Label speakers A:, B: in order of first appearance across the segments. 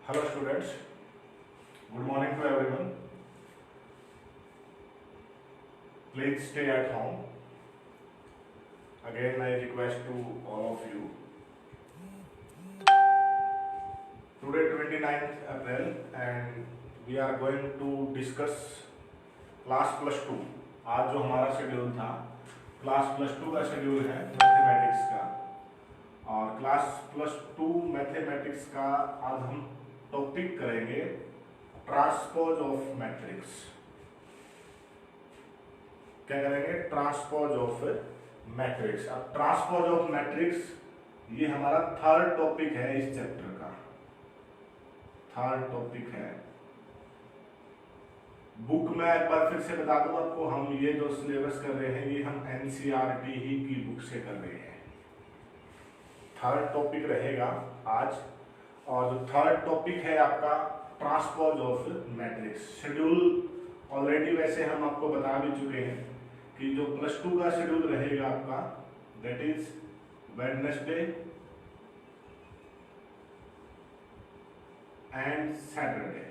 A: Hello students, good morning to everyone. Please stay at home. Again I request to all of you. Today 29th April and we are going to discuss class plus two. आज जो हमारा schedule था class plus two का schedule है mathematics का, और class plus two mathematics का आज हम टॉपिक करेंगे ट्रांसपोज ऑफ मैट्रिक्स। क्या करेंगे? Transpose of matrix. अब ट्रांसपोज ऑफ मैट्रिक्स ये हमारा थर्ड टॉपिक है इस चैप्टर का, थर्ड टॉपिक है। बुक में एक बार फिर से बता दूं आपको, हम ये जो सिलेबस कर रहे हैं ये हम एनसीईआरटी ही की बुक से कर रहे हैं। थर्ड टॉपिक रहेगा आज, और जो थर्ड टॉपिक है आपका transpose of matrix. Schedule already वैसे हम आपको बता भी चुके हैं कि जो प्लस टू का शेड्यूल रहेगा आपका that is Wednesday and Saturday.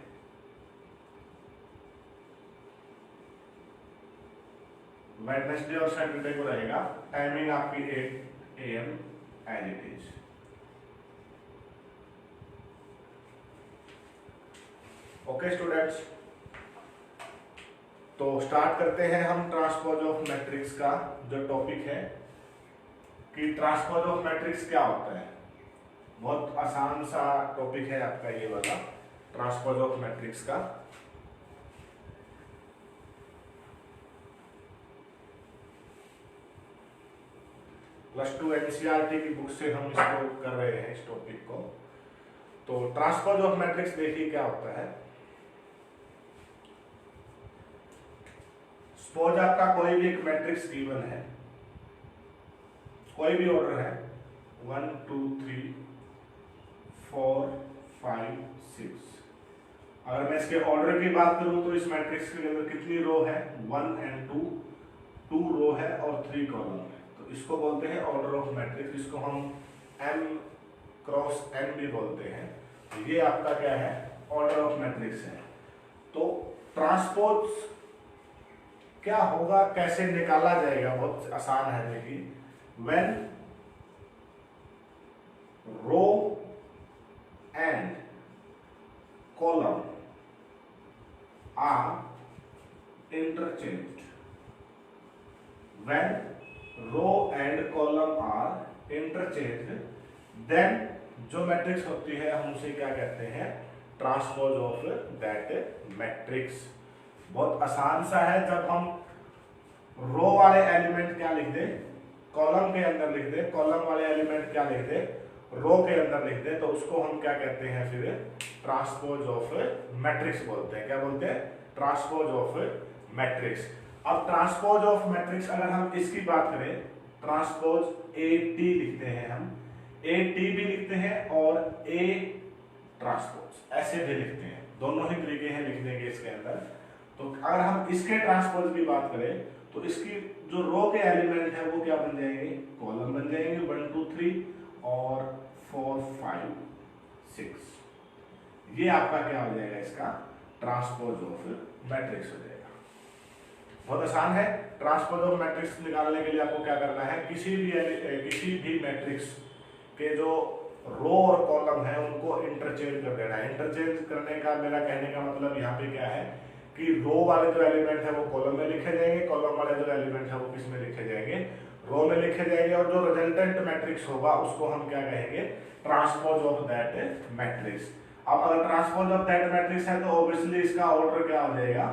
A: Wednesday और सैटरडे को रहेगा। टाइमिंग आपकी 8 AM as it is. Okay students, तो स्टार्ट करते हैं हम ट्रांसपोज ऑफ मैट्रिक्स का जो टॉपिक है कि ट्रांसपोज ऑफ मैट्रिक्स क्या होता है। बहुत आसान सा टॉपिक है आपका ये वाला ट्रांसपोज ऑफ मैट्रिक्स का। प्लस टू एनसीईआरटी की बुक से हम इसको कर रहे हैं इस टॉपिक को। तो ट्रांसपोज ऑफ मैट्रिक्स देखिए क्या होता है। सपोज आपका कोई भी एक मैट्रिक्स गिवन है, कोई भी ऑर्डर है 1 2 3 4 5 6। अगर मैं इसके ऑर्डर की बात करूं तो इस मैट्रिक्स के अंदर कितनी रो है? 1 and 2 रो है और 3 कॉलम है। तो इसको बोलते हैं ऑर्डर ऑफ मैट्रिक्स। इसको हम m क्रॉस n भी बोलते हैं। तो ये आपका क्या है? ऑर्डर ऑफ मैट्रिक्स है। तो ट्रांसपोज क्या होगा, कैसे निकाला जाएगा? बहुत आसान है। देखिए, when row and column are interchanged, when row and column are interchanged, then जो मैट्रिक्स होती है हम उसे क्या कहते हैं? Transpose of that matrix. बहुत आसान सा है। जब हम रो वाले एलिमेंट क्या लिख दे, कॉलम के अंदर लिख दे, कॉलम वाले एलिमेंट क्या लिख दे, रो के अंदर लिख दे, तो उसको हम क्या कहते हैं? फिर ट्रांसपोज ऑफ मैट्रिक्स बोलते हैं। क्या बोलते हैं? Transpose of matrix. अब ट्रांसपोज ऑफ मैट्रिक्स अगर हम इसकी बात करें, ट्रांसपोज AT लिखते हैं हम, AT भी लिखते हैं और A ट्रांसपोज ऐसे भी लिखते हैं। दोनों ही तरीके हैं लिखने के इसके अंदर। तो अगर हम इसके ट्रांसपोज की बात करें तो इसकी जो रो के एलिमेंट है वो क्या बन जाएंगे? कॉलम बन जाएंगे 1 2 3 और 4 5 6। ये आपका क्या हो जाएगा? इसका ट्रांसपोज ऑफ मैट्रिक्स हो जाएगा। बहुत आसान है। ट्रांसपोज ऑफ मैट्रिक्स निकालने के लिए आपको क्या करना है? किसी भी मैट्रिक्स के जो रो और कॉलम है उनको इंटरचेंज कर देना है। इंटरचेंज करने का मेरा कहने का मतलब यहाँ पे क्या है कि रो वाले जो एलिमेंट है वो कॉलम में लिखे जाएंगे, कॉलम वाले जो एलिमेंट है वो किस में लिखे जाएंगे? रो में लिखे जाएंगे। और जो रिजल्टेंट मैट्रिक्स होगा उसको हम क्या कहेंगे? Transpose of that matrix. अब अगर ट्रांसपोज ऑफ दैट मैट्रिक्स है तो ऑब्वियसली इसका ऑर्डर क्या हो जाएगा?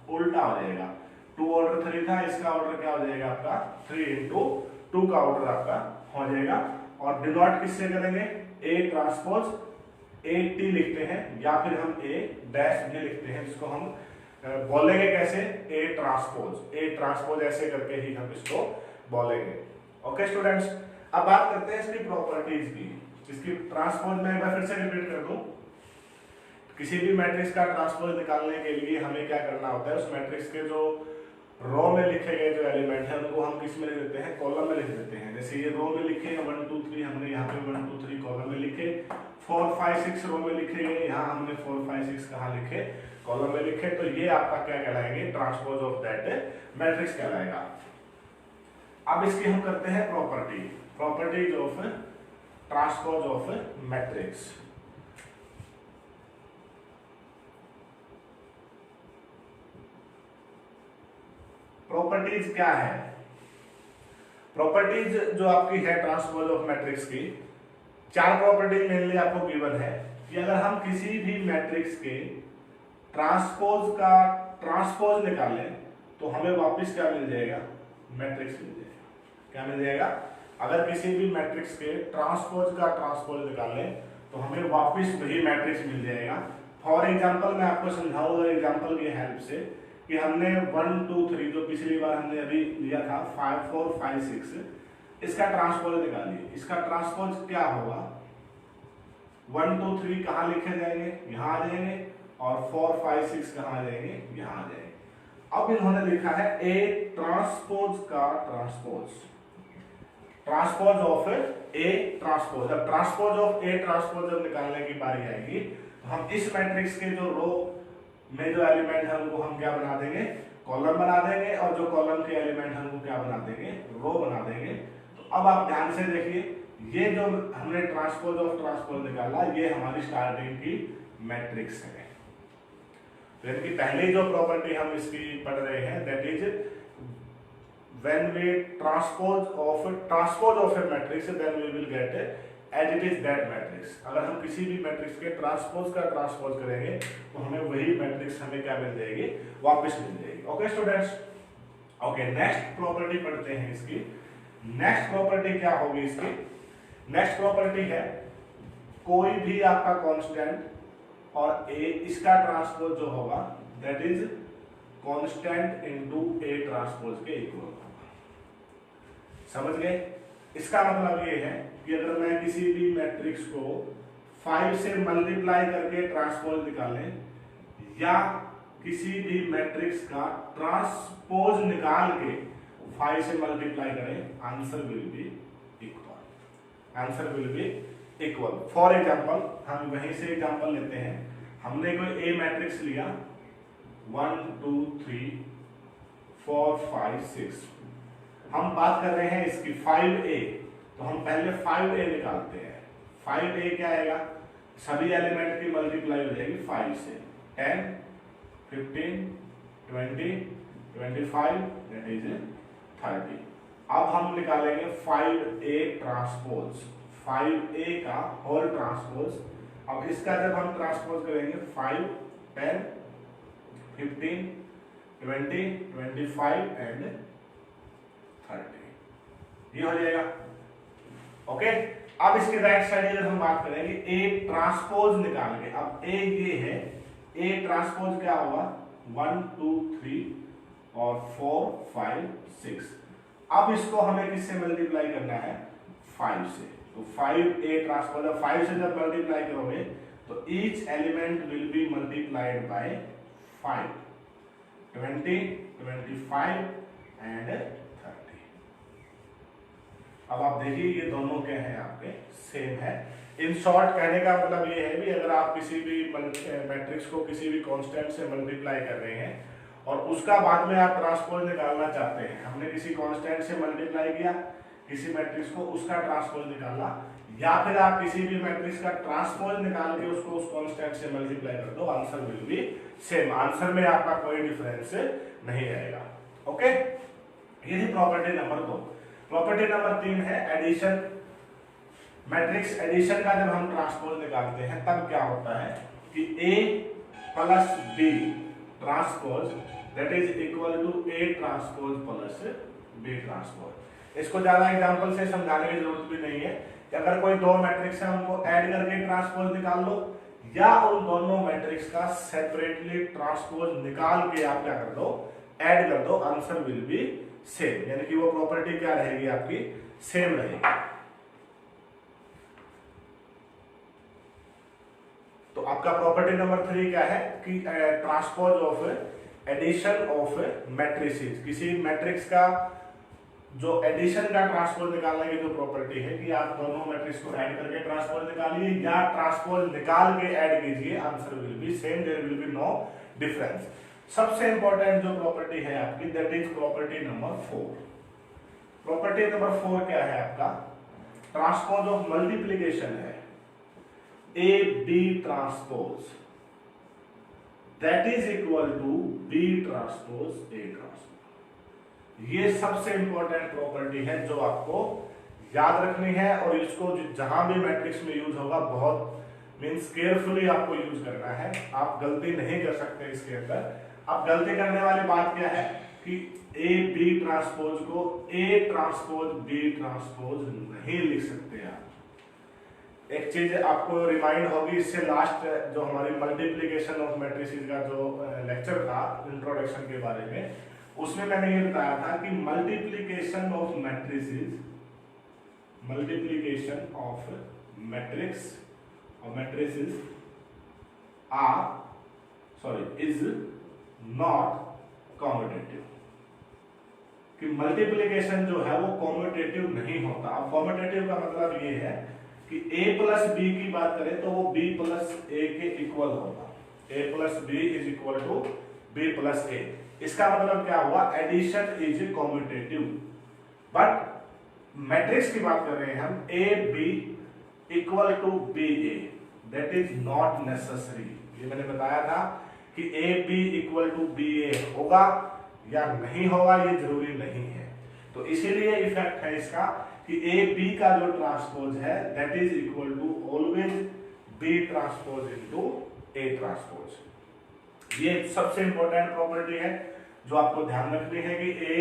A: उल्टा हो जाएगा। 2 ऑर्डर 3 था, इसका ऑर्डर क्या हो जाएगा आपका? 3 into 2 का ऑर्डर आपका हो जाएगा। और डिनोट किससे करेंगे? A ट्रांसपोज AT लिखते हैं या फिर हम A डैश भी लिखते हैं। इसको हम बोलेंगे कैसे? A transpose. A ट्रांसपोज ऐसे करके ही हम इसको बोलेंगे। ओके स्टूडेंट्स, अब बात करते हैं इसकी प्रॉपर्टीज की। इसकी ट्रांसपोज में मैं फिर से रिपीट कर दूं, किसी भी मैट्रिक्स का ट्रांसपोज निकालने के लिए हमें क्या करना होता है? उस मैट्रिक्स के जो रो में लिखे गए जो एलिमेंट है उनको हम किस में लिख देते हैं, कॉलम में लिख देते हैं। जैसे ये रो में लिखे 1 2 3, हमने यहाँ पे 1 2 3 कॉलम में लिखे। 4 5 6 रो में लिखे गए, यहाँ हमने 4 5 6 कहाँ लिखे, कॉलम में लिखे। तो ये आपका क्या कहलाएंगे, ट्रांसपोज ऑफ दैट मैट्रिक्स कहलाएगा। अब इसकी हम करते हैं properties of transpose of matrix. Properties क्या है, प्रॉपर्टीज जो आपकी है ट्रांसपोज ऑफ मैट्रिक्स की, 4 प्रॉपर्टीज मेनली आपको गिवन है कि अगर हम किसी भी मैट्रिक्स के ट्रांसपोज का ट्रांसपोज निकालें तो हमें वापस क्या मिल जाएगा, मैट्रिक्स मिल जाएगा। क्या मिल जाएगा, अगर किसी भी मैट्रिक्स के ट्रांसपोज का ट्रांसपोज निकालें तो हमें वापस वही मैट्रिक्स मिल जाएगा। फॉर एग्जांपल मैं आपको समझाऊंगा एग्जांपल की हेल्प से कि हमने 1 2 3 जो पिछली बार हमने अभी लिया था 5 4 5 6, इसका ट्रांसपोज निकालिए। इसका ट्रांसपोज क्या होगा, 1 2 3 कहाँ लिखे जाएंगे, यहाँ आ जाएंगे, और 4 5 6 कहाँ आ जाएंगे, यहाँ आ जाएंगे। अब इन्होंने लिखा है ए ट्रांसपोज का transpose, transpose of A transpose. अब ट्रांसपोज ऑफ ए ट्रांसपोज जब निकालने की बारी आएगी तो हम इस मैट्रिक्स के जो रो में जो एलिमेंट है उनको हम क्या बना देंगे, कॉलम बना देंगे, और जो कॉलम के एलिमेंट है उनको क्या बना देंगे, रो बना देंगे। तो अब आप ध्यान से देखिए, ये जो हमने ट्रांसपोज ऑफ ट्रांसपोज निकाला ये हमारी स्टार्टिंग की मैट्रिक्स है। तो इनकी पहली जो प्रॉपर्टी हम इसकी पढ़ रहे हैं that is when we transpose of a matrix then we will get as it is that matrix. अगर हम किसी भी मैट्रिक्स के ट्रांसपोज का ट्रांसपोज करेंगे तो हमें वही मैट्रिक्स हमें क्या मिल जाएगी, वापस मिल जाएगी। Okay students, okay next property पढ़ते हैं इसकी। नेक्स्ट प्रॉपर्टी क्या होगी इसकी, नेक्स्ट प्रॉपर्टी है कोई भी आपका कांस्टेंट और ए इसका ट्रांसपोज जो होगा that is constant into A transpose के इक्वल होगा। समझ गए, इसका मतलब ये है कि अगर मैं किसी भी मैट्रिक्स को 5 से मल्टीप्लाई करके ट्रांसपोज निकालें या किसी भी मैट्रिक्स का ट्रांसपोज निकाल के 5 से मल्टीप्लाई करें, answer will B equal, answer will B equal. For example हम वहीं से एग्जांपल लेते हैं, हमने कोई ए मैट्रिक्स लिया 1 2 3 4 5 6, हम बात कर रहे हैं इसकी 5a, तो हम पहले 5a निकालते हैं। 5a क्या आएगा, सभी एलिमेंट की मल्टीप्लाई हो जाएगी 5 से, 10 15 20 25 दैट इज 30। अब हम निकालेंगे 5a ट्रांसपोज, 5a का होल ट्रांसपोज। अब इसका जब हम ट्रांसपोज करेंगे 5 10 15 20 25 एंड 30, ये हो जाएगा। ओके, अब इसके राइट साइड अगर हम बात करेंगे ए ट्रांसपोज निकाल के, अब ए ये है, ए ट्रांसपोज क्या होगा 1 2 3 और 4 5 6। अब इसको हमें किससे मल्टीप्लाई करना है, 5 से। तो 5a ट्रांसपोज 5 से जब मल्टीप्लाई करोगे तो each element will be multiplied by 5, 20 25 and 30। अब आप देखिए ये दोनों क्या है, आपके सेम है। इन शॉर्ट कहने का मतलब ये है भी अगर आप किसी भी मैट्रिक्स को किसी भी कांस्टेंट से मल्टीप्लाई कर रहे हैं और उसका बाद में आप ट्रांसपोज निकालना चाहते हैं, हमने किसी कांस्टेंट से मल्टीप्लाई किया किसी मैट्रिक्स को, उसका ट्रांसपोज निकाला, या फिर आप किसी भी मैट्रिक्स का ट्रांसपोज निकाल के उसको उस कांस्टेंट से मल्टीप्लाई कर दो, answer will be same, answer में आपका कोई डिफरेंस नहीं आएगा। ओके, ये थी प्रॉपर्टी नंबर 2। प्रॉपर्टी नंबर 3 है एडिशन। मैट्रिक्स एडिशन का जब हम ट्रांसपोज निकालते हैं तब क्या होता है कि a plus b transpose that is equal to a transpose plus b transpose. इसको ज्यादा एग्जांपल से समझाने की जरूरत भी नहीं है कि अगर कोई दो मैट्रिक्स है उनको ऐड करके ट्रांसपोज निकाल लो, या उन दोनों मैट्रिक्स का सेपरेटली ट्रांसपोज निकाल के आप क्या कर दो, ऐड कर दो, आंसर विल बी सेम, यानी कि वो प्रॉपर्टी क्या रहेगी आपकी, सेम रहेगी। तो आपका प्रॉपर्टी नंबर 3 क्या है कि transpose of addition of matrices, किसी मैट्रिक्स का जो एडिशन का ट्रांसपोज निकालने की जो प्रॉपर्टी है कि आप दोनों मैट्रिक्स को ऐड करके ट्रांसपोज निकालिए या ट्रांसपोज निकाल के ऐड कीजिए, answer will be same, there will be no difference. सबसे इंपॉर्टेंट जो प्रॉपर्टी है आपकी, that is property number 4। Property number 4 क्या है आपका? ट्रांसपोज ऑफ मल्टीप्लीकेशन है A B transpose that is equal to B transpose A transpose. ये सबसे इंपॉर्टेंट प्रॉपर्टी है जो आपको याद रखनी है और इसको जहां भी मैट्रिक्स में यूज होगा बहुत मींस केयरफुली आपको यूज करना है। आप गलती नहीं कर सकते इसके अंदर। अब गलती करने वाली बात क्या है कि ए बी ट्रांसपोज को ए ट्रांसपोज बी ट्रांसपोज नहीं लिख सकते आप। एक चीज आपको रिमाइंड होगी, इससे लास्ट जो हमारी मल्टीप्लीकेशन ऑफ मैट्रिसेस का जो लेक्चर था इंट्रोडक्शन के बारे में, उसमें मैंने ये बताया था कि multiplication of matrices, multiplication of matrix और मैट्रिसेस इज नॉट कॉम्यूटेटिव, कि मल्टीप्लीकेशन जो है वो कॉम्यूटेटिव नहीं होता। अब कॉम्यूटेटिव का मतलब ये है कि a प्लस बी की बात करें तो वो b प्लस ए के इक्वल होगा, a plus B is equal to b plus A. इसका मतलब क्या हुआ? Addition is commutative. But matrix की बात कर रहे हैं हम, A B equal to B A, that is not necessary. ये मैंने बताया था कि A B equal to B A होगा या नहीं होगा ये जरूरी नहीं है। तो इसीलिए इफेक्ट है इसका कि ए बी का जो ट्रांसपोज है that is equal to always B transpose into A transpose. ये सबसे इंपॉर्टेंट प्रॉपर्टी है जो आपको ध्यान रखनी है कि ए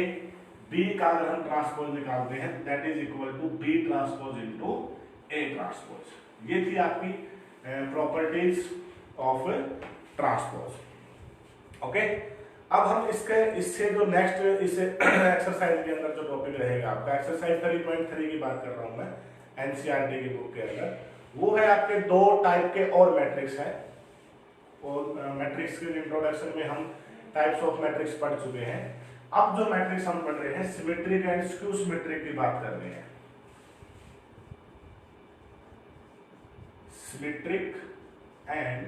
A: बी का अगर हम ट्रांसपोज निकालते हैं that is equal to B transpose into A transpose. ये थी आपकी प्रॉपर्टीज ऑफ ट्रांसपोज। ओके, अब हम इससे जो नेक्स्ट इस एक्सरसाइज के अंदर जो टॉपिक रहेगा आपका, एक्सरसाइज 3.3 की बात कर रहा हूं मैं एनसीईआरटी की बुक के अंदर, वो है आपके दो टाइप के और मैट्रिक्स है। और मैट्रिक्स के इंट्रोडक्शन में हम टाइप्स ऑफ मैट्रिक्स पढ़ चुके हैं। अब जो मैट्रिक्स हम पढ़ रहे हैं सिमेट्रिक एंड स्क्यू सिमेट्रिक की बात कर रहे हैं। Symmetric and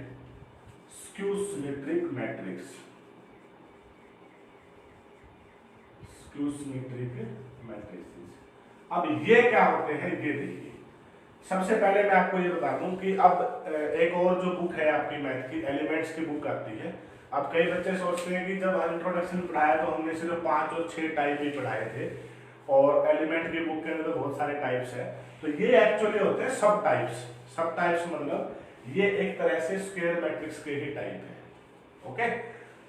A: skew symmetric matrix, skew symmetric matrix. अब ये क्या होते हैं ये देखिए। सबसे पहले मैं आपको ये बता दूं कि अब एक और जो बुक है आपकी मैथ की, एलिमेंट्स की बुक आती है। अब कई बच्चे सोचते हैं कि जब इंट्रोडक्शन पढ़ाया तो हमने सिर्फ 5 और 6 टाइप ही पढ़ाए थे और एलिमेंट की बुक के अंदर तो बहुत सारे टाइप्स है। तो ये एक्चुअली होते हैं सब टाइप्स। सब टाइप्स मतलब ये एक तरह से स्क्वायर मैट्रिक्स के ही टाइप है। ओके,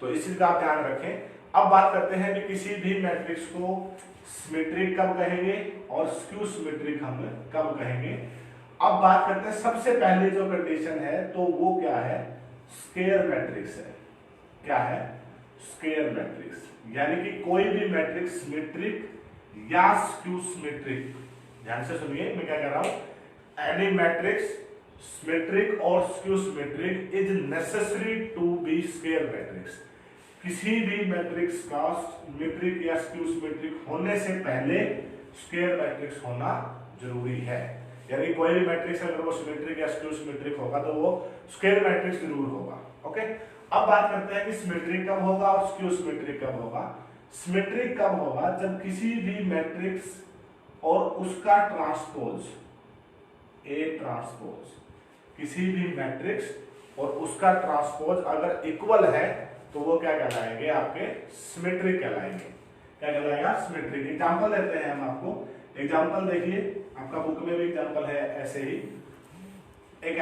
A: तो इस चीज का आप ध्यान रखें। अब बात करते हैं कि किसी भी मैट्रिक्स को सिमेट्रिक कब कहेंगे और स्क्यू सिमेट्रिक हम कब कहेंगे। अब बात करते हैं सबसे पहले जो कंडीशन है तो वो क्या है? स्क्वायर मैट्रिक्स है। क्या है? स्क्वायर मैट्रिक्स, यानी कि कोई भी मैट्रिक्स सिमेट्रिक या स्क्यू सिमेट्रिक। ध्यान से सुनिए मैं क्या कह रहा हूं। एनी मैट्रिक्स सिमेट्रिक और skew symmetric is necessary to be square matrix. किसी भी मैट्रिक्स का सिमेट्रिक या स्क्यू सिमेट्रिक होने से पहले स्क्वायर मैट्रिक्स होना जरूरी है। यानी कोई भी मैट्रिक्स अगर वो सिमेट्रिक या स्क्यू सिमेट्रिक होगा तो वो स्क्वायर मैट्रिक्स जरूर होगा। ओके, अब बात करते हैं कि सिमेट्रिक कब होगा और स्क्यू सिमेट्रिक कब होगा। सिमेट्रिक कब होगा? जब किसी भी मैट्रिक्स और उसका ट्रांसपोज ए ट्रांसपोज, किसी भी मैट्रिक्स और उसका ट्रांसपोज अगर इक्वल है तो वो क्या कहलाएंगे? आपके सिमेट्रिक कहलाएंगे। क्या कहलाएगा? सिमेट्रिक। एग्जांपल देते हैं हम आपको। एग्जांपल देखिए, आपका बुक में भी एग्जांपल है ऐसे ही। एक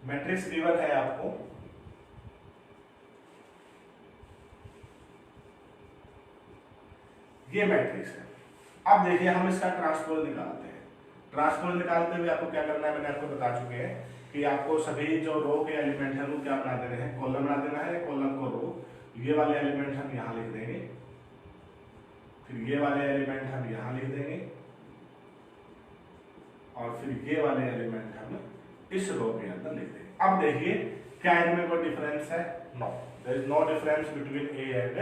A: मैट्रिक्स गिवन है आपको, ये मैट्रिक्स है। अब देखिए हम इसका ट्रांसपोज निकालते हैं। ट्रांसपोज निकालते हुए आपको क्या करना है मैंने आपको बता चुके हैं कि आपको सभी जो रो के एलिमेंट है वो क्या बना देने हैं? कॉलम बना देना है। कॉलम को रो, ये वाले एलिमेंट हम यहां लिख देंगे, फिर ये वाले एलिमेंट हम यहां लिख देंगे और फिर ये वाले एलिमेंट हम इस रो के अंदर लिख देंगे। अब देखिए क्या इनमें कोई डिफरेंस है? No, there is no difference between A and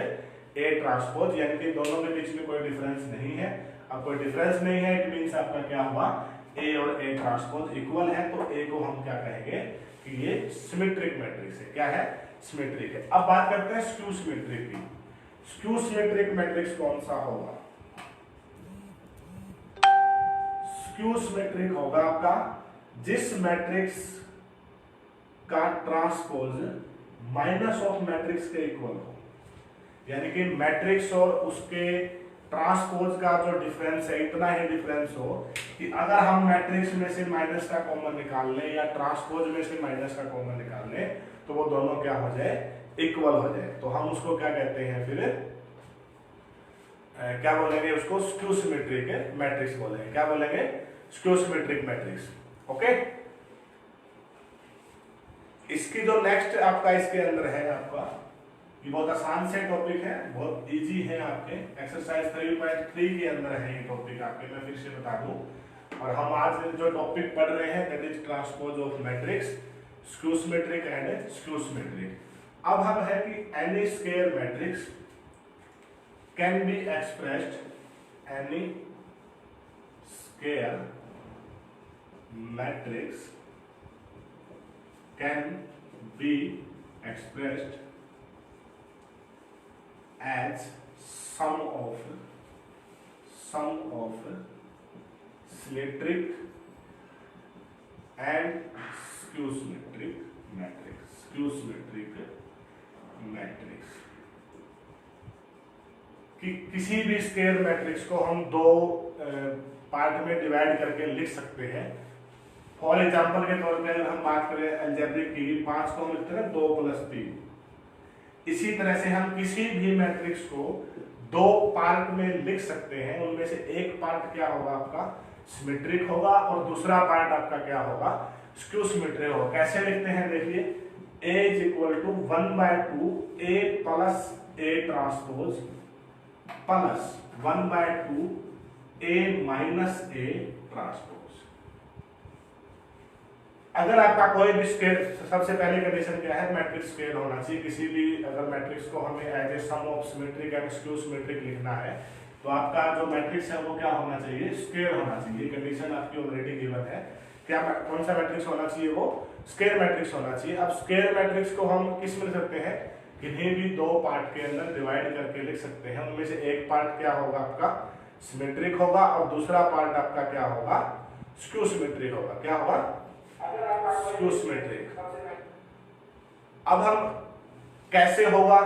A: A transpose, यानी कि दोनों के बीच में कोई डिफरेंस नहीं है। अब कोई डिफरेंस नहीं है, इट मींस आपका क्या हुआ, ए और ए ट्रांसपोज इक्वल है, तो ए को हम क्या कहेंगे कि ये सिमेट्रिक मैट्रिक्स है। क्या है? सिमेट्रिक है। अब बात करते हैं स्क्यू सिमेट्रिक की। स्क्यू सिमेट्रिक मैट्रिक्स कौन सा होगा? स्क्यू सिमेट्रिक होगा आपका जिस मैट्रिक्स का ट्रांसपोज माइनस ऑफ मैट्रिक्स के इक्वल हो, यानी कि मैट्रिक्स और उसके ट्रांसपोज का जो डिफरेंस है इतना ही डिफरेंस हो कि अगर हम मैट्रिक्स में से माइनस का कॉमन निकाल लें या ट्रांसपोज में से माइनस का कॉमन निकाल लें तो वो दोनों क्या हो जाए, इक्वल हो जाए। तो हम उसको क्या कहते हैं फिर, क्या बोलेंगे उसको, स्क्यू सिमेट्रिक मैट्रिक्स बोलेंगे। क्या बोलेंगे? Skew symmetric matrix. ओके, इसकी जो नेक्स्ट आपका इसके अंदर है आपका, ये बहुत आसान से टॉपिक है, बहुत इजी है आपके, एक्सरसाइज 3.3 के अंदर है ये टॉपिक आपके। मैं फिर से बता दूं, और हम आज जो टॉपिक पढ़ रहे हैं that is transpose of matrix, skew symmetric and skew symmetric. अब हम है कि N E square matrix can be expressed, N E square matrix can be expressed as sum of symmetric and skew symmetric matrix. Skew symmetric matrix कि किसी भी square matrix को हम दो पार्ट में डिवाइड करके लिख सकते हैं। फॉर एग्जाम्पल के तौर पे अगर हम बात करें अलजेब्रिक की, 5 को हम लिखते हैं 2 + 3। इसी तरह से हम किसी भी मैट्रिक्स को दो पार्ट में लिख सकते हैं। उनमें से एक पार्ट क्या होगा आपका, सिमेट्रिक होगा, और दूसरा पार्ट आपका क्या होगा, स्क्यू सिमेट्रिक होगा। कैसे लिखते हैं देखिए, A = 1/2 A + A transpose plus 1/2 A - A transpose. अगर आपका कोई भी स्क्वायर, सबसे पहले कंडीशन क्या है, मैट्रिक्स स्क्वायर होना चाहिए। किसी भी अगर मैट्रिक्स को हमें as a sum of symmetric and skew symmetric लिखना है तो आपका जो मैट्रिक्स है वो क्या होना चाहिए, स्क्वायर होना चाहिए। कंडीशन आपकी ऑलरेडी गिवन है। क्या कौन सा मैट्रिक्स होना चाहिए, वो स्क्वायर मैट्रिक्स होना चाहिए। अब स्क्वायर मैट्रिक्स को हम किस में लिख सकते हैं, किन्हीं भी दो पार्ट के अंदर डिवाइड करके लिख सकते हैं। उनमें से एक पार्ट क्या होगा आपका, सिमेट्रिक होगा, और दूसरा पार्ट आपका क्या होगा, स्क्यू सिमेट्रिक होगा। क्या होगा, स्क्यू सिमेट्रिक। अब हम कैसे होगा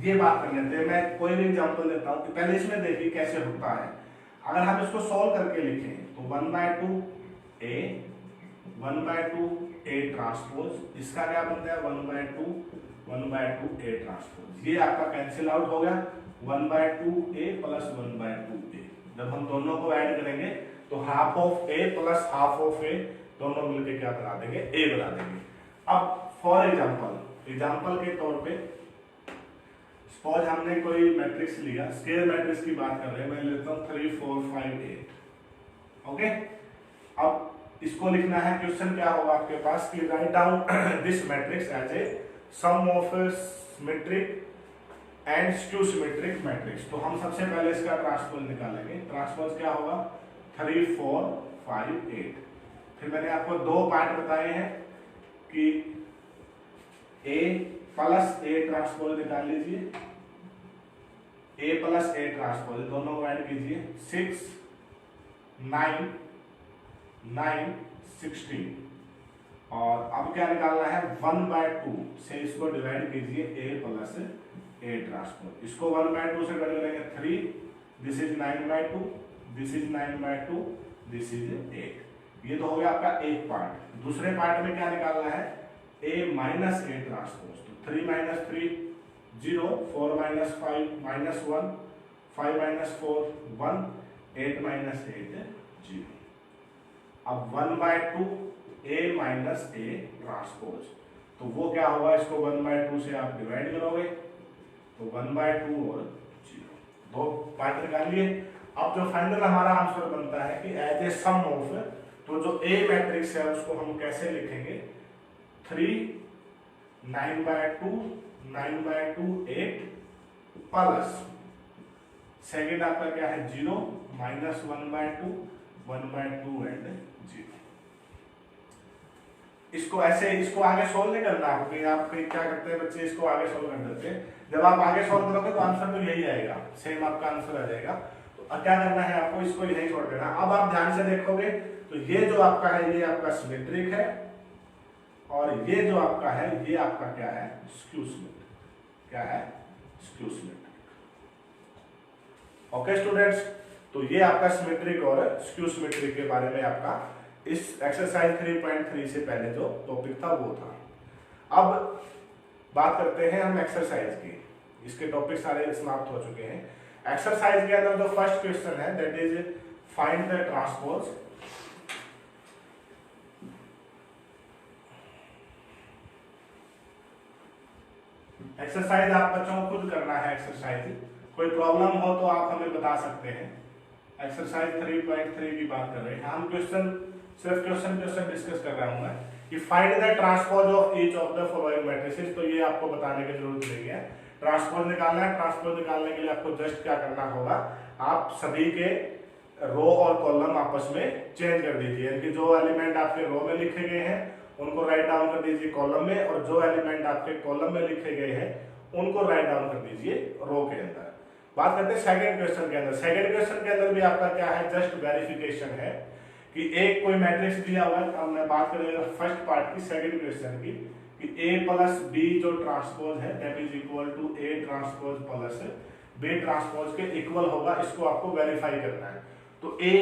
A: ये बात कर लेते हैं। मैं कोई भी एग्जांपल देता हूं कि पहले इसमें देखिए कैसे होता है। अगर हम इसको सॉल्व करके लिखें तो 1/2 A 1/2 A ट्रांसपोज, इसका क्या बनता है 1/2 A ट्रांसपोज। ये आपका कैंसिल आउट हो गया, 1/2 A + 1/2 A। जब हम दोनों को ऐड करेंगे तो half of A + half of A दोनों मिलकर क्या बना देंगे, A बना देंगे। अब फॉर एग्जांपल के तौर पे सपोज हमने कोई मैट्रिक्स लिया, स्क्वायर मैट्रिक्स की बात कर रहे हैं, मैं लेता हूं 3 4 5 8। ओके, अब इसको लिखना है, क्वेश्चन क्या होगा आपके पास कि write down this matrix as a sum of symmetric and skew symmetric matrix. तो हम सबसे पहले इसका ट्रांसपोज निकालेंगे। ट्रांसपोज क्या होगा, 3 4 5 8। फिर मैंने आपको दो पार्ट बताए हैं कि A + A ट्रांसपोज निकाल लीजिए, A + A ट्रांसपोज दोनों को ऐड कीजिए, 6 9 9 16। और अब क्या निकालना है, 1/2 से इसको डिवाइड कीजिए, A + A ट्रांसपोज। इसको 1/2 से डिवाइड करेंगे 3, this is 9/2, this is 9/2, this is 8। ये तो हो गया आपका एक पार्ट। दूसरे पार्ट में क्या निकालना है, A - A ट्रांसपोज। तो 3 - 3 0, 4 - 5 -1, 5 - 4 1, 8 - 8 0। अब 1/2 A - A ट्रांसपोज, तो वो क्या होगा, इसको 1/2 से आप डिवाइड करोगे तो 1/2 और 0, दो पार्ट निकाल लिए। अब जो फाइनल हमारा आंसर बनता है कि एज ए सम ऑफ, तो जो A मैट्रिक्स है उसको हम कैसे लिखेंगे, 3 9/2 9/2 8 प्लस सेकेंड आपका क्या है 0 -1/2 1/2 एंड 0। इसको ऐसे इसको आगे सोल्व नहीं करना आपको, कि आप क्या करते हैं बच्चे, इसको आगे सोल्व कर देते हैं। जब आप आगे सोल्व करोगे तो आंसर तो यही आएगा, सेम आपका आंसर आ जाएगा। तो क्या करना है आपको, इसको यही छोड़ देना। अब आप ध्यान से देखोगे तो ये जो आपका है ये आपका सिमेट्रिक है, और ये जो आपका है ये आपका क्या है, स्क्यू सिमेट्रिक। क्या है, स्क्यू सिमेट्रिक। ओके स्टूडेंट्स, तो ये आपका सिमेट्रिक और स्क्यू सिमेट्रिक के बारे में आपका इस एक्सरसाइज 3.3 से पहले जो टॉपिक था वो था। अब बात करते हैं हम एक्सरसाइज की। इसके टॉपिक सारे समाप्त हो चुके हैं। एक्सरसाइज के अंदर जो फर्स्ट क्वेश्चन है that is find the transpose. Exercise आप बच्चों को खुद करना है। एक्सरसाइज कोई प्रॉब्लम हो तो आप हमें बता सकते हैं। एक्सरसाइज 3.3 की बात कर रहे हैं हम। सिर्फ क्वेश्चन डिस्कस कर रहा हूं मैं कि find the transpose of each of the following matrices. तो ये आपको बताने की जरूरत नहीं है। ट्रांसपोज निकालना है। ट्रांसपोज निकालने के लिए आपको जस्ट क्या करना होगा, आप सभी के रो और कॉलम आपस में चेंज कर दीजिए। यानी कि जो एलिमेंट आपके रो में लिखे गए हैं उनको राइट डाउन कर दीजिए कॉलम में, और जो एलिमेंट आपके कॉलम में लिखे गए हैं उनको राइट डाउन कर दीजिए रो के अंदर। बात करते हैं सेकंड क्वेश्चन के अंदर। सेकंड क्वेश्चन के अंदर भी आपका क्या है, जस्ट वेरिफिकेशन है कि एक कोई मैट्रिक्स दिया हुआ है। अब मैं बात करेंगे फर्स्ट पार्ट की, सेकंड क्वेश्चन की, कि a प्लस b जो ट्रांसपोज है that is equal to a transpose plus b transpose के इक्वल होगा। इसको आपको वेरीफाई करना है। तो a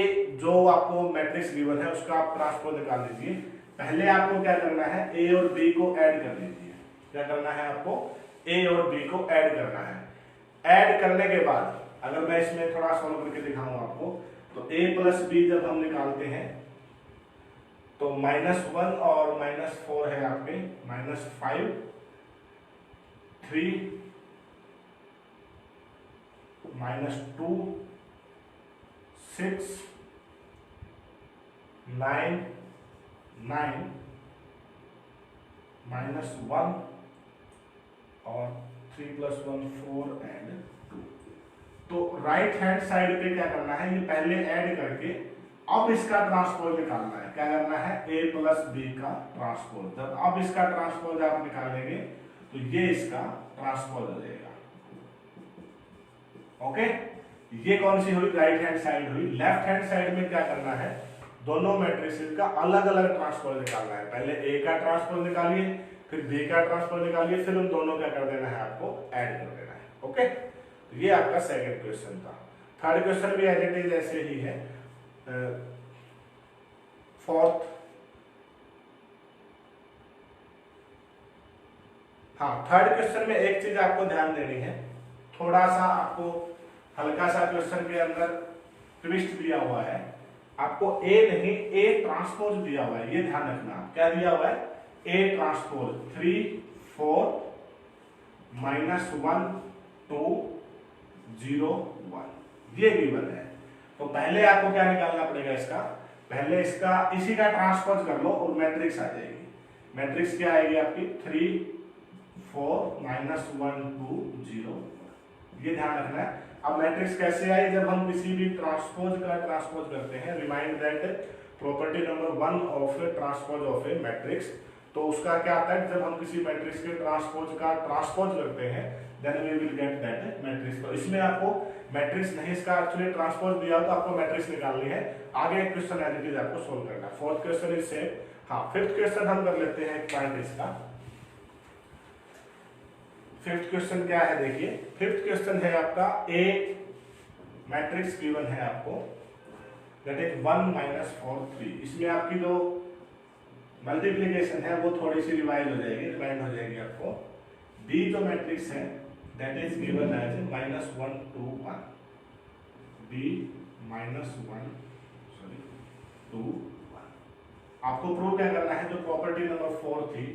A: जो आपको मैट्रिक्स गिवन है उसका आप ट्रांसपोज निकाल लीजिए। पहले आपको क्या करना है, a और b को ऐड कर लीजिए। क्या करना है आपको, a और b को ऐड करना है। ऐड करने के बाद अगर मैं इसमें थोड़ा सॉल्व करके दिखाऊं आपको, तो a प्लस b जब हम निकालते हैं तो -1 और -4 है आपके, -5 3 -2 6 9 9 -1 और 3 + 1 4 एंड 2। तो राइट हैंड साइड पे क्या करना है, ये पहले ऐड करके अब इसका ट्रांसपोज निकालना है। क्या करना है, a प्लस b का ट्रांसपोज। जब अब इसका ट्रांसपोज आप निकालेंगे तो ये इसका ट्रांसपोज हो जाएगा। ओके, ये कौन सी हुई, राइट हैंड साइड हुई। लेफ्ट हैंड साइड में क्या करना है, दोनों मैट्रिसेस का अलग अलग ट्रांसपोज निकालना है। पहले a का ट्रांसपोज निकालिए, फिर b का ट्रांसपोज निकालिए, फिर उन दोनों का कर देना है, आपको ऐड कर देना है। ओके, तो ये आपका सेकंड क्वेश्चन था। थर्ड क्वेश्चन भी एज इट इज ऐसे ही है। फोर्थ, हाँ, थर्ड क्वेश्चन में एक चीज आपको ध्यान देनी है। थोड़ा सा आपको हल्का सा क्वेश्चन के अंदर ट्विस्ट दिया हुआ है। आपको a नहीं a ट्रांसपोज दिया हुआ है, ये ध्यान रखना। क्या दिया हुआ है, a ट्रांसपोज 3 4 -1 2 0 1 ये गिवन है। तो पहले आपको क्या निकालना पड़ेगा, इसका पहले इसका इसी का ट्रांसपोज कर लो और मैट्रिक्स आ जाएगी। मैट्रिक्स क्या आएगी आपकी 3 4 -1 2 0 ये ध्यान रखना है। अब मैट्रिक्स कैसे आई, जब हम किसी भी ट्रांसपोज का ट्रांसपोज करते हैं, remind that property number 1 of transpose of a matrix. तो उसका क्या आता है, जब हम किसी मैट्रिक्स के ट्रांसपोज का ट्रांसपोज करते हैं then we will get that matrix. तो इसमें आपको मैट्रिक्स नहीं, इसका एक्चुअली ट्रांसपोज दिया हो तो आपको मैट्रिक्स निकालनी है। आगे क्वेश्चन एज इट इज आपको सोल्व करना है। Fourth question is same. हाँ, फिफ्थ क्वेश्चन हम कर लेते हैं एक पॉइंट इसका। फिफ्थ क्वेश्चन क्या है, देखिए फिफ्थ क्वेश्चन है आपका ए मैट्रिक्स गिवन है आपको दैट इज 1 -4 3। इसमें आपकी जो मल्टीप्लिकेशन है वो थोड़ी सी रिवाइज हो जाएगी, रिमाइंड हो जाएगी आपको। बी जो मैट्रिक्स है that is given as -1 2 1 B -1 2 1। आपको प्रूव क्या करना है, जो प्रॉपर्टी नंबर 4 थी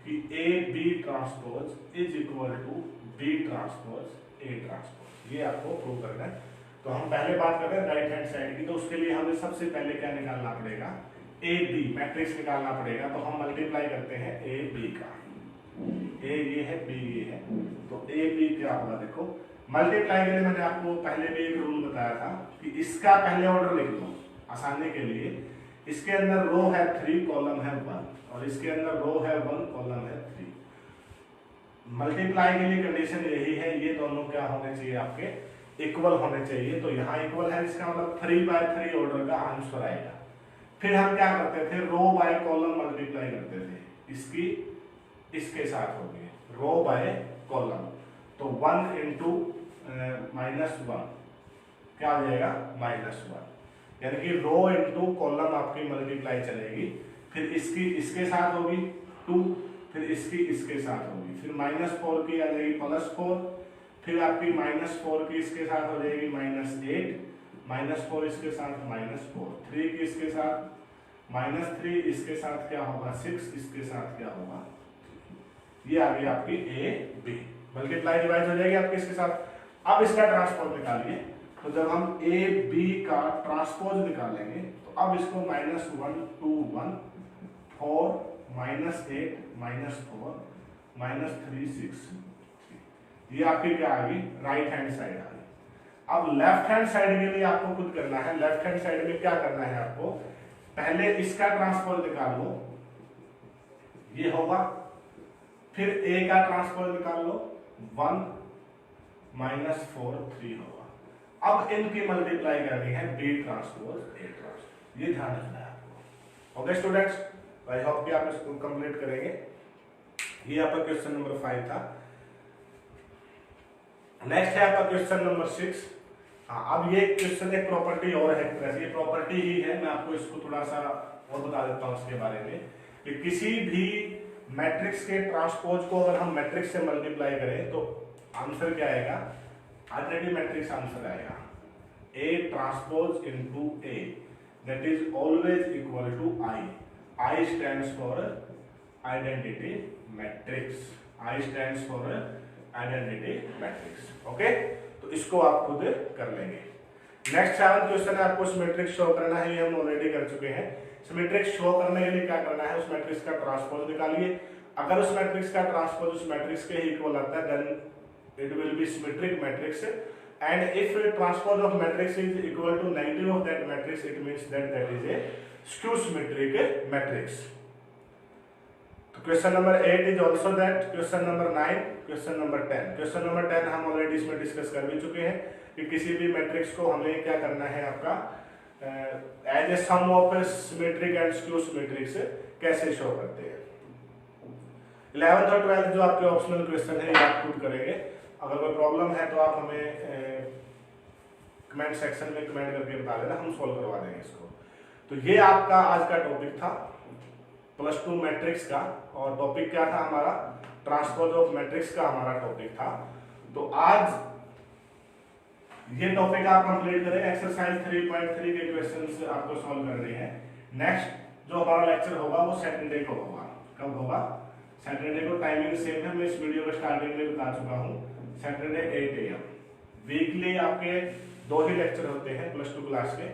A: कि A B transpose is equal to B transpose A transpose, ये आपको प्रूव करना है। तो हम पहले बात कर रहे हैं राइट हैंड साइड की। तो उसके लिए हमें सबसे पहले क्या निकालना पड़ेगा, ए बी मैट्रिक्स निकालना पड़ेगा, तो हम मल्टीप्लाई करते हैं ए बी का, ए ये है बी ये है, तो ए बी क्या होगा देखो, मल्टीप्लाई के लिए मैंने आपको पहले भी एक रूल बताया था कि इसका पहले ऑर्डर लिख लो आसानी के लिए। इसके अंदर रो है 3 कॉलम है 1 और इसके अंदर रो है 1 कॉलम है 3। मल्टीप्लाई के लिए कंडीशन यही है, ये दोनों क्या होने चाहिए आपके इक्वल होने चाहिए, तो यहाँ इक्वल है इसका मतलब 3/3 ऑर्डर का आंसर आएगा। फिर हम क्या करते थे, रो बाय कॉलम मल्टीप्लाई करते थे, इसकी इसके साथ हो गए रो बाय कॉलम, तो 1 इंटू -1 क्या आ जाएगा -1, यानी कि रो इंटू कॉलम आपकी मल्टीप्लाई चलेगी, फिर इसकी इसके साथ होगी 2, फिर इसकी इसके साथ होगी, फिर -4 की आ जाएगी +4, फिर आपकी -4 की इसके साथ हो जाएगी -8, -4 इसके साथ -4, 3 की इसके साथ -3, इसके साथ क्या होगा 6, इसके साथ क्या होगा, ये आ गई आपकी ए बी, मल्टीप्लाई डिवाइड हो जाएगी आपके इसके साथ। अब इसका ट्रांसपोज निकालिए, तो जब हम ए बी का ट्रांसपोज निकालेंगे तो अब इसको -1 2 1 4 -8 -4 -3 6, ये आपकी क्या आ गई राइट हैंड साइड आ गई। अब लेफ्ट हैंड साइड के लिए आपको खुद करना है, लेफ्ट हैंड साइड में क्या करना है आपको, पहले इसका ट्रांसपोज निकाल लो, ये होगा, फिर ए का ट्रांसपोज निकाल लो 1 -4 3 होगा। अब इनकी मल्टीप्लाई करनी है बी ट्रांसपोज ए ट्रांसपोज, ये ध्यान रखना है आपको। ओके स्टूडेंट्स, आई होप कि आप इसको कंप्लीट करेंगे। ये आपका क्वेश्चन नंबर 5 था। नेक्स्ट है आपका क्वेश्चन नंबर 6। अब ये क्वेश्चन एक प्रॉपर्टी और है, ये प्रॉपर्टी ही है, मैं आपको इसको थोड़ा सा और बता देता हूँ इसके बारे में कि किसी भी मैट्रिक्स के ट्रांसपोज को अगर हम मैट्रिक्स से मल्टीप्लाई करें तो आंसर क्या आएगा, आइडेंटिटी मैट्रिक्स आंसर आएगा, A transpose into A, that is always equal to I. I stands for identity matrix, I stands for identity matrix. Okay, तो इसको आप खुद कर लेंगे। नेक्स्ट 7th क्वेश्चन है, आपको सिमेट्रिक शो करना है, ये हम ऑलरेडी कर चुके हैं। सिमेट्रिक शो करने के लिए क्या करना है, उस मैट्रिक्स का ट्रांसपोज निकालिए। अगर उस मैट्रिक्स का ट्रांसपोज उस मैट्रिक्स के इक्वल आता है then it will be symmetric matrix, and if transpose of matrix is equal to negative of that matrix, it means that is a skew symmetric matrix. तो question number 8 is also that, question number 9, question number 10। Question number 10 हम already इसमें discuss कर भी चुके हैं कि किसी भी मैट्रिक्स को हमें क्या करना है आपका as a sum of symmetric and skew symmetrics कैसे शो करते हैं। 11th और 12th जो आपके ऑप्शनल क्वेश्चन है ये आप खुद करेंगे। अगर कोई प्रॉब्लम है तो आप हमें कमेंट सेक्शन में कमेंट करके बता देना, हम सॉल्व करवा देंगे इसको। तो ये आपका आज का टॉपिक था +2 मैट्रिक्स का, और टॉपिक क्या था हमारा, ट्रांसपोज ऑफ मैट्रिक्स का हमारा टॉपिक था। तो आज ये टॉपिक आप कंप्लीट करें, एक्सरसाइज 3.3 के क्वेश्चंस आपको सॉल्व करने हैं। नेक्स्ट जो हमारा लेक्चर होगा वो सैटरडे को होगा। कब होगा, सैटरडे को, टाइमिंग सेम है, मैं इस वीडियो को स्टार्टिंग में बता चुका हूँ, सैटरडे 8 AM। वीकली आपके 2 ही लेक्चर होते हैं +2 क्लास के,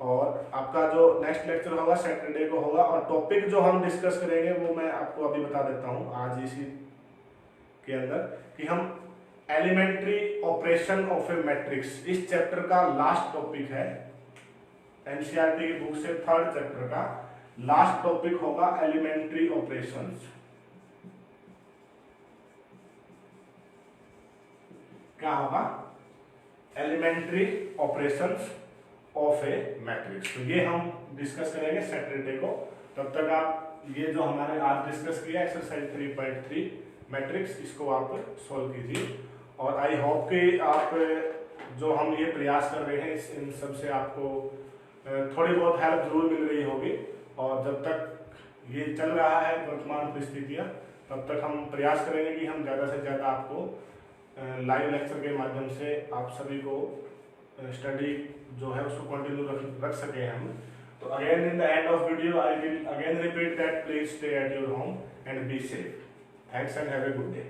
A: और आपका जो नेक्स्ट लेक्चर होगा सैटरडे को होगा। और टॉपिक जो हम डिस्कस करेंगे वो मैं आपको अभी बता देता हूँ आज इसी के अंदर, कि हम elementary operation of a matrix, इस चैप्टर का लास्ट टॉपिक है। एनसीईआरटी की बुक से 3rd चैप्टर का लास्ट टॉपिक होगा एलिमेंट्री ऑपरेशंस। क्या होगा, elementary operations of a matrix. तो ये हम डिस्कस करेंगे सैटरडे को। तब तक आप ये जो हमारे आज डिस्कस किया एक्सरसाइज 3.3 मैट्रिक्स, इसको आप सॉल्व कीजिए। और आई होप कि आप जो हम ये प्रयास कर रहे हैं इन सब से आपको थोड़ी बहुत हेल्प जरूर मिल रही होगी। और जब तक ये चल रहा है वर्तमान परिस्थितियाँ, तब तक हम प्रयास करेंगे कि हम ज़्यादा से ज़्यादा आपको लाइव लेक्चर के माध्यम से आप सभी को स्टडी जो है उसको कंटिन्यू रख सके हम। तो again in the end of video I will again repeat that please stay at your home and be safe. Thanks and have a good day.